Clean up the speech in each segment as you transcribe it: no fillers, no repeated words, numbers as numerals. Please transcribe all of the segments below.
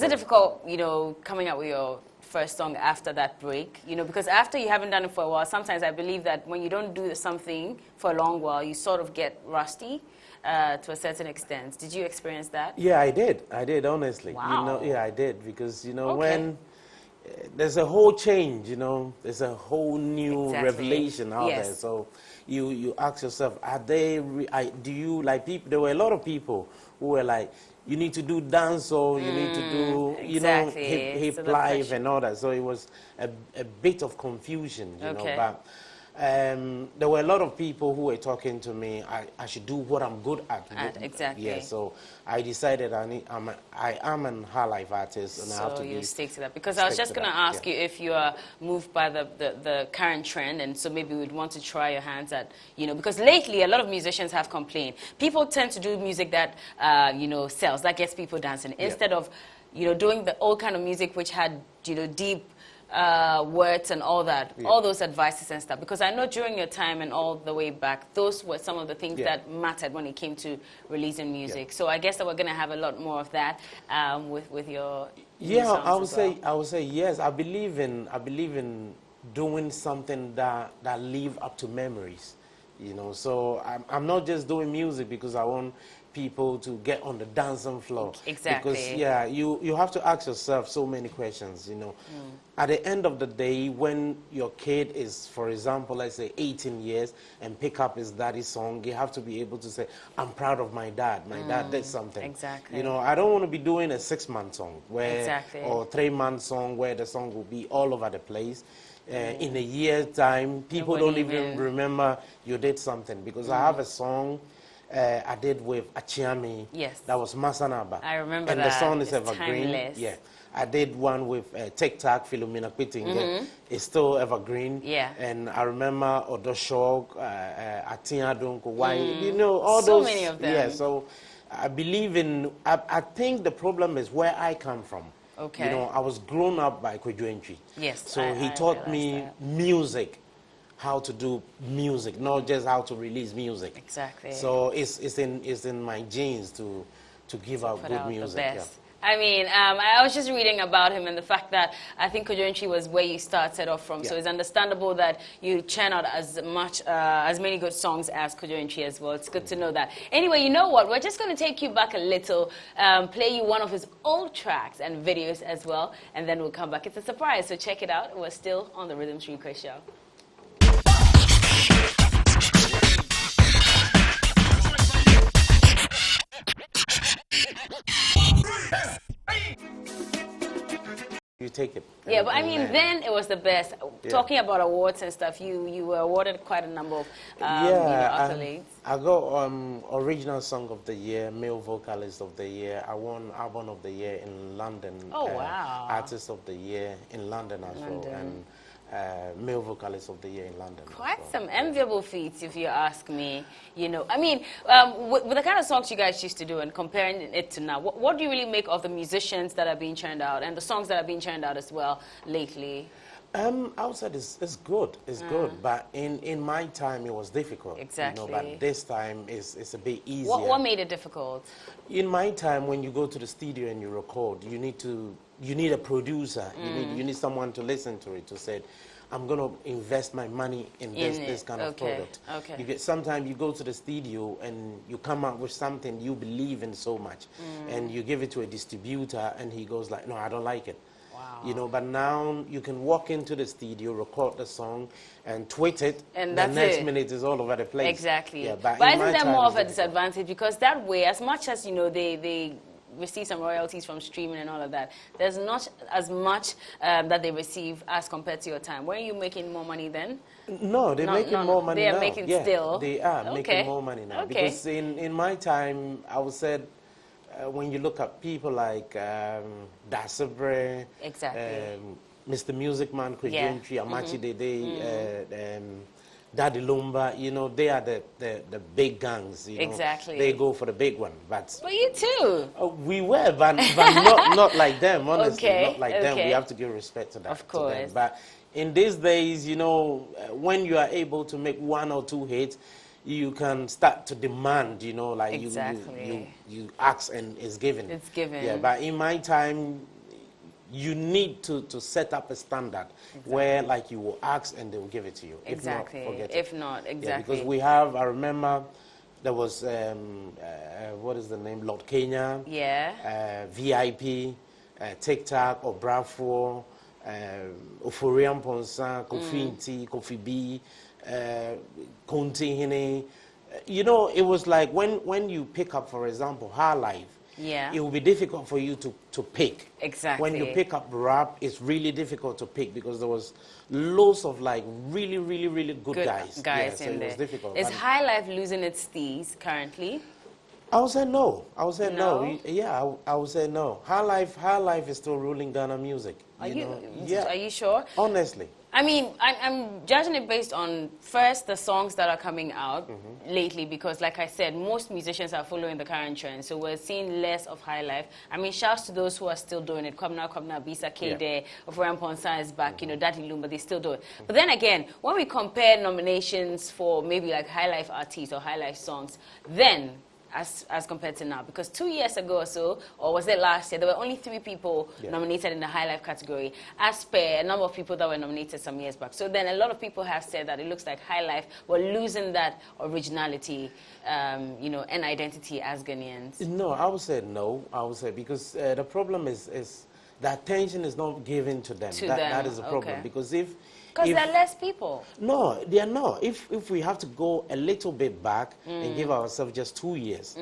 it difficult, you know, coming out with your first song after that break? You know, because after you haven't done it for a while, sometimes I believe that when you don't do something for a long while, you sort of get rusty to a certain extent. Did you experience that? Yeah, I did, honestly. Wow. You know, yeah, I did, because, you know, when there's a whole change, you know, there's a whole new revelation out there. So you ask yourself, are they, do you, like, people, there were a lot of people who were like, you need to do dance, or you need to do, you know, hip life and all that. So it was a bit of confusion, you know, but there were a lot of people who were talking to me, I should do what I'm good at. Yeah, so I decided I am an Highlife artist, and I have to stick to that. Because I was just going to ask you if you are moved by the current trend, and so maybe we'd want to try your hands at, you know, because lately a lot of musicians have complained. People tend to do music that, you know, sells, that gets people dancing, instead of, you know, doing the old kind of music which had, you know, deep words and all that, all those advices and stuff. Because I know during your time and all the way back, those were some of the things that mattered when it came to releasing music. So I guess that we're going to have a lot more of that with your I would say yes. I believe in doing something that live up to memories, you know. So I'm not just doing music because I want people to get on the dancing floor. Exactly. Because you have to ask yourself so many questions, you know. At the end of the day, when your kid is, for example, let's say 18 years and pick up his daddy's song, you have to be able to say, I'm proud of my dad. My dad did something. Exactly. You know, I don't want to be doing a 6-month song where, or 3-month song where the song will be all over the place. In a year's time, people don't even remember you did something. Because I have a song I did with Achiami. That was Masanaba. I remember and that. And the song is evergreen. Timeless. Yeah. I did one with TikTok, Philomena Pitting. It's still evergreen. And I remember Odoshog, Atia Dunko, you know, all those. So many of them. Yeah, so I believe in, I think the problem is where I come from. You know, I was grown up by Kwejuentri. So he taught me music, how to do music, not just how to release music. So it's in my genes to give out good music. I mean, I was just reading about him and the fact that I think Kwejuentri was where you started off from. So it's understandable that you churn out as many good songs as Kwejuentri as well. It's good to know that. Anyway, you know what? We're just going to take you back a little, play you one of his old tracks and videos as well, and then we'll come back. It's a surprise, so check it out. We're still on the Rhythm Street Quiz Show. You take it. Yeah, but I mean, then it was the best. Talking about awards and stuff, you were awarded quite a number of accolades. I got Original Song of the Year, Male Vocalist of the Year. I won Album of the Year in London. Oh, wow. Artist of the Year in London as well. And Male Vocalist of the Year in London. Quite some enviable feats, if you ask me. You know, I mean, with the kind of songs you guys used to do and comparing it to now, what do you really make of the musicians that are being churned out and the songs that are being churned out as well lately? Outside it's good. It's good. But in my time, it was difficult. You know, but this time, it's a bit easier. What made it difficult? In my time, when you go to the studio and you record, you need a producer. You need someone to listen to it, to say, I'm going to invest my money in this kind of product. Sometimes you go to the studio and you come up with something you believe in so much, and you give it to a distributor, and he goes like, no, I don't like it. You know, but now you can walk into the studio, record the song, and tweet it, and the next minute is all over the place. But isn't that more of a disadvantage? Because that way, as much as, you know, they receive some royalties from streaming and all of that, there's not as much that they receive as compared to your time. Were you making more money then? No, they're making more money now. They are making still? They are making more money now. Because in my time, I would say, when you look at people like Dasabre, Mr. Music Man, Kwejuentri, Amachi Dede, Daddy Lumba, you know, they are the big gangs. You know, they go for the big one. But you too. We were, but not like them, honestly. Not like them. We have to give respect to that. Of course. To them. But in these days, you know, when you are able to make 1 or 2 hits, you can start to demand, you know, like you ask and it's given. It's given. Yeah, but in my time, you need to set up a standard where like you will ask and they will give it to you. Exactly. If not, forget it. If not, exactly. Yeah, because we have, I remember there was, what is the name? Lord Kenya. Yeah. VIP, TikTok, or Bravo, Ofori, Amponsah, Kofi Kofi B, Konti Hine. You know, it was like when you pick up, for example, Highlife, it will be difficult for you to pick. Exactly. When you pick up rap, it's really difficult to pick because there was loads of like really good guys. Yeah, so it was difficult. Is Highlife losing its steez currently? I would say no. I would say no. Yeah, I would say no. Highlife is still ruling Ghana music. Are you? Yeah. Are you sure? Honestly. I mean, I'm judging it based on, first, the songs that are coming out lately, because, like I said, most musicians are following the current trend, so we're seeing less of Highlife. I mean, shouts to those who are still doing it. Come now, Bisa Kede, Ofori Amponsah is back, you know, Daddy Lumba, they still do it. But then again, when we compare nominations for maybe like Highlife artists or Highlife songs, then as compared to now, because 2 years ago or so, or was it last year, there were only 3 people nominated in the Highlife category, as per a number of people that were nominated some years back. So then a lot of people have said that it looks like Highlife were losing that originality, you know, and identity as Ghanaians. No, I would say no. I would say because the problem is the attention is not given to them. That is the problem. Because because there are less people. No, they are not. If we have to go a little bit back and give ourselves just 2 years,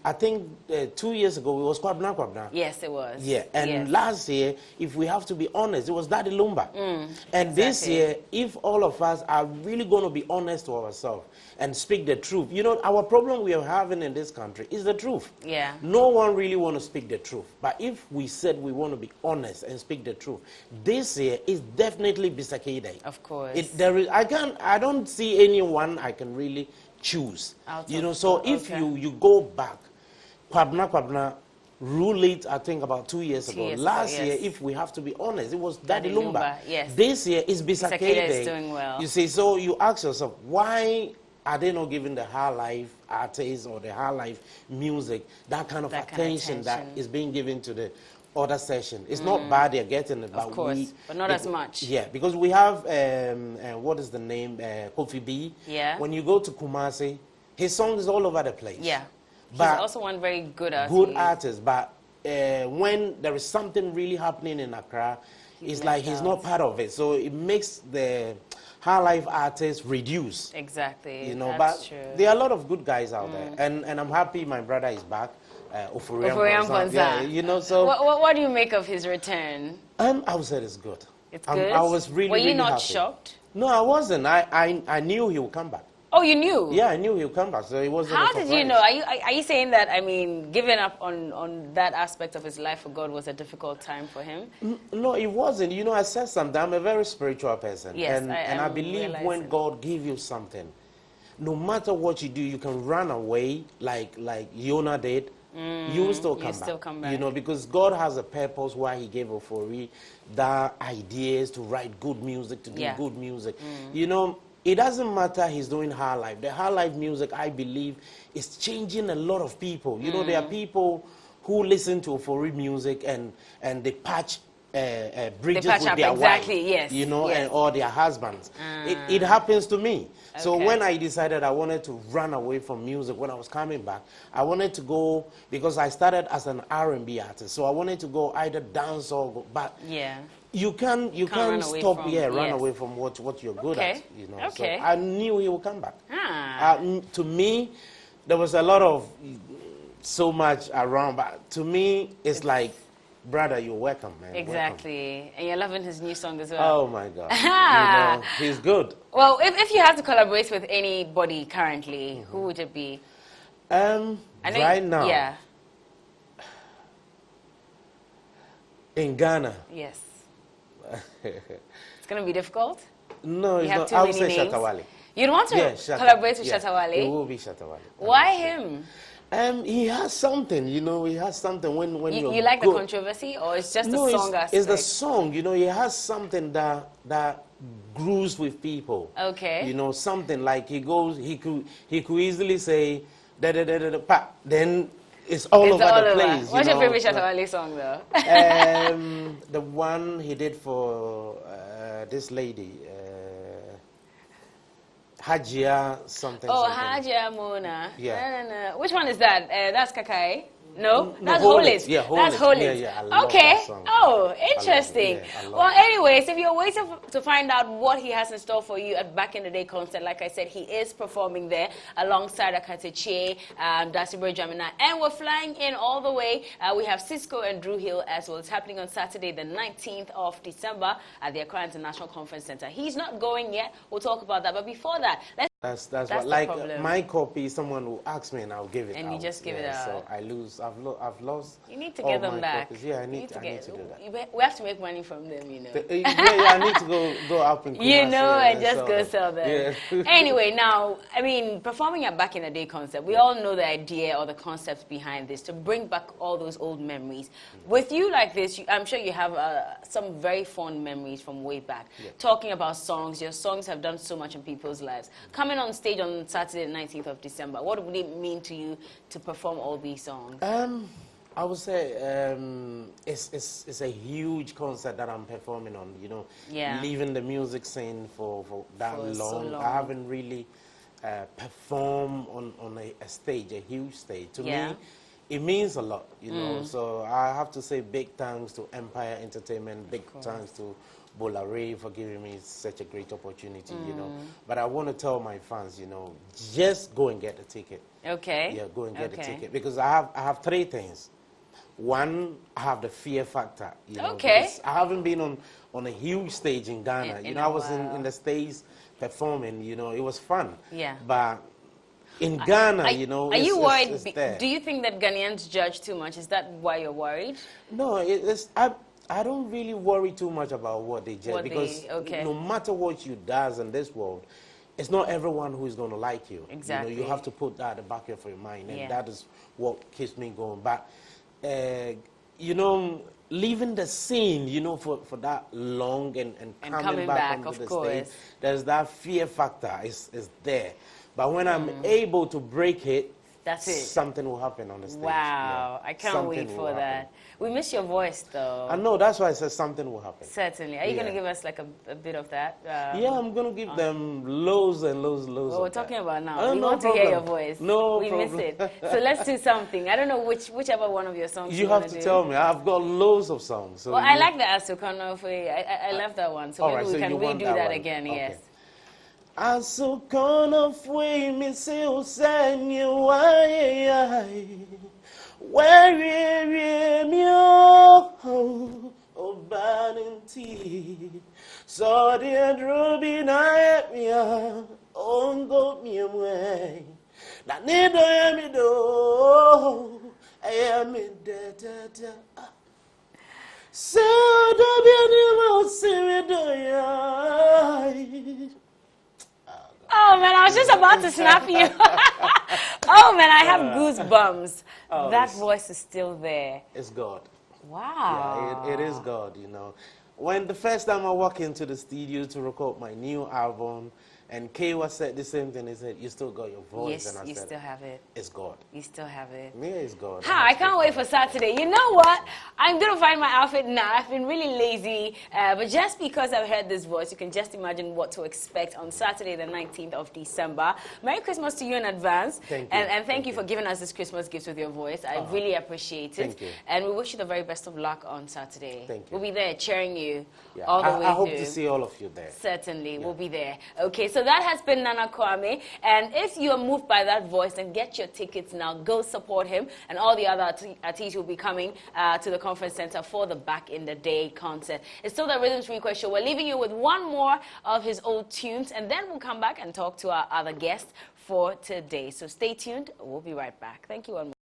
I think 2 years ago it was Kwabna. Yes, it was. Yeah, and last year, if we have to be honest, it was Daddy Lumba. And this year, if all of us are really going to be honest to ourselves and speak the truth, you know, our problem we are having in this country is the truth. Yeah. No one really want to speak the truth. But if we said we want to be honest and speak the truth, this year is definitely Bisake Day. Of course. I don't see anyone I can really choose. You know, so if you go back, Kwabna ruled it, I think, about 2 years ago. Last year, if we have to be honest, it was Daddy Lumba. Yes. This year is Bisake Day. Is doing well. You see, so you ask yourself, why are they not giving the Highlife artists or the Highlife music that kind of attention that is being given to the other session? It's not bad they're getting it, but of course, but not as much. Yeah, because we have what is the name, Kofi B. Yeah. When you go to Kumasi, his song is all over the place. Yeah. But he's also one very good artist. Good artist, but when there is something really happening in Accra, it's like he's not part of it. So it makes the Highlife artists reduce. Exactly. You know, that's but true. there are a lot of good guys out there, and I'm happy my brother is back. Ofori Amponsah. Yeah, you know, so what do you make of his return? I would say it's good. It's good. I was really. Were you really not happy. shocked? No, I wasn't. I knew he would come back. Oh, you knew? Yeah, I knew he would come back. So it wasn't. How did you know? Are you saying that? I mean, giving up on that aspect of his life for God was a difficult time for him? No, it wasn't. You know, I said something. I'm a very spiritual person. Yes, and I believe when God gives you something, no matter what you do, you can run away like Yonah did. You will still come back. You know, because God has a purpose why He gave Ofori the ideas to write good music, to do good music. You know, it doesn't matter he's doing Highlife. The Highlife music, I believe, is changing a lot of people. You know, there are people who listen to Ofori music and they patch bridges with their wives, you know, or their husbands. It happens to me. Okay. So when I decided I wanted to run away from music when I was coming back, I wanted to go, because I started as an R&B artist, so I wanted to go either dance or go back. Yeah. You can't stop, run away from what you're good at, you know. Okay. So I knew he would come back. To me, there was a lot of, so much around, but to me, it's like, brother, you're welcome, man. Exactly. Welcome. And you're loving his new song as well. Oh, my God. You know, he's good. Well, if you have to collaborate with anybody currently, who would it be? Right now. Yeah. In Ghana. Yes. It's going to be difficult? No, it's not. I would say Shatawale. You'd want to collaborate with Shatawale? It will be Shatawale. Why him? He has something, you know. He has something when you like the controversy, or it's just the song aspect? It's the song, you know. He has something that grooves with people. Okay. You know, something like he could easily say da da da da da pa. Then it's all over the place. What's your favorite Shatawale song though? one he did for this lady, Hajia something. Oh, something. Hajia Mona. Yeah. No. Which one is that? That's Kakai. No, that's Hold Holit. It. Yeah, Hold That's It. Holit. Yeah, I love okay. that song. Oh, interesting. I love well, it. anyways, if you're waiting to find out what he has in store for you at Back in the Day concert, like I said, he is performing there alongside Akateche, Dasibre Jamina, and we're flying in all the way. We have Cisco and Drew Hill as well. It's happening on Saturday, the 19th of December at the Accra International Conference Center. He's not going yet. We'll talk about that. But before that, That's the what, like problem. my copy, someone will ask me and I'll give it and out. you just give it out. So I lose, I've lost. You need to all get them my back. copies. Yeah, I need to do that. We have to make money from them, you know. I need to go up and you know, and just go them. sell them. Yeah. Anyway, now, I mean, performing at Back in the Day concert, we all know the idea or the concept behind this, to bring back all those old memories. With you like this, I'm sure you have some very fond memories from way back. Yeah. Talking about songs, your songs have done so much in people's lives. Coming on stage on Saturday, the 19th of December, what would it mean to you to perform all these songs? I would say it's a huge concert that I'm performing on, you know, leaving the music scene for that long. So long. I haven't really performed on a stage, a huge stage. To me, it means a lot, you know. So I have to say big thanks to Empire Entertainment, big thanks to Bolare for giving me such a great opportunity, you know. But I want to tell my fans, you know, just go and get the ticket. Okay. Yeah, go and get the ticket. Because I have three things. One, I have the fear factor, you know. Okay. I haven't been on a huge stage in Ghana. You know, I was in the States performing, you know, it was fun. Yeah. But in Ghana, you know, are you worried? It's there. Do you think that Ghanaians judge too much? Is that why you're worried? No, I don't really worry too much about what they judge, because no matter what you does in this world, it's not everyone who is going to like you. Exactly. You know, you have to put that at the back of your mind, and that is what keeps me going. But, you know, leaving the scene, you know, for that long and coming back onto the stage, there's that fear factor is there. But when I'm able to break it, that's it. Something will happen on the stage. Wow, I can't wait for that. We miss your voice, though. I know, that's why I said something will happen. Certainly. Are you going to give us like a bit of that? Yeah, I'm going to give them loads and loads what we're talking about now. We no want problem. to hear your voice. No we problem. miss it. So let's do something. I don't know whichever one of your songs you have to tell me. I've got loads of songs. So I like the Asukana Ofori. I love that one. So maybe we can redo that again. Okay. Yes. Asukana Ofori me say usanye why where me oh banti so the ruby na me ongo me way na need me do I am da so do be any see me do Oh man, I was just about to snap you. Oh man, I have goosebumps. That voice is still there. It's God. Wow. Yeah, it is God, you know. When the first time I walked into the studio to record my new album, and Kaywa said the same thing, he said, you still got your voice. Yes, and I you said, still have it. It's God. You still have it. Yeah, it's God. I can't wait for Saturday. You know what? I'm going to find my outfit now. I've been really lazy, but just because I've heard this voice, you can just imagine what to expect on Saturday, the 19th of December. Merry Christmas to you in advance. Thank you. And thank you for giving us this Christmas gift with your voice. I really appreciate it. Thank you. And we wish you the very best of luck on Saturday. Thank you. We'll be there cheering you all the way I hope through. to see all of you there. Certainly, we'll be there. Okay, so that has been Nana Quame. And if you are moved by that voice, then get your tickets now. Go support him. And all the other artists will be coming to the conference center for the Back in the Day concert. It's still the Rhythms Request Show. We're leaving you with one more of his old tunes, and then we'll come back and talk to our other guests for today. So stay tuned. We'll be right back. Thank you.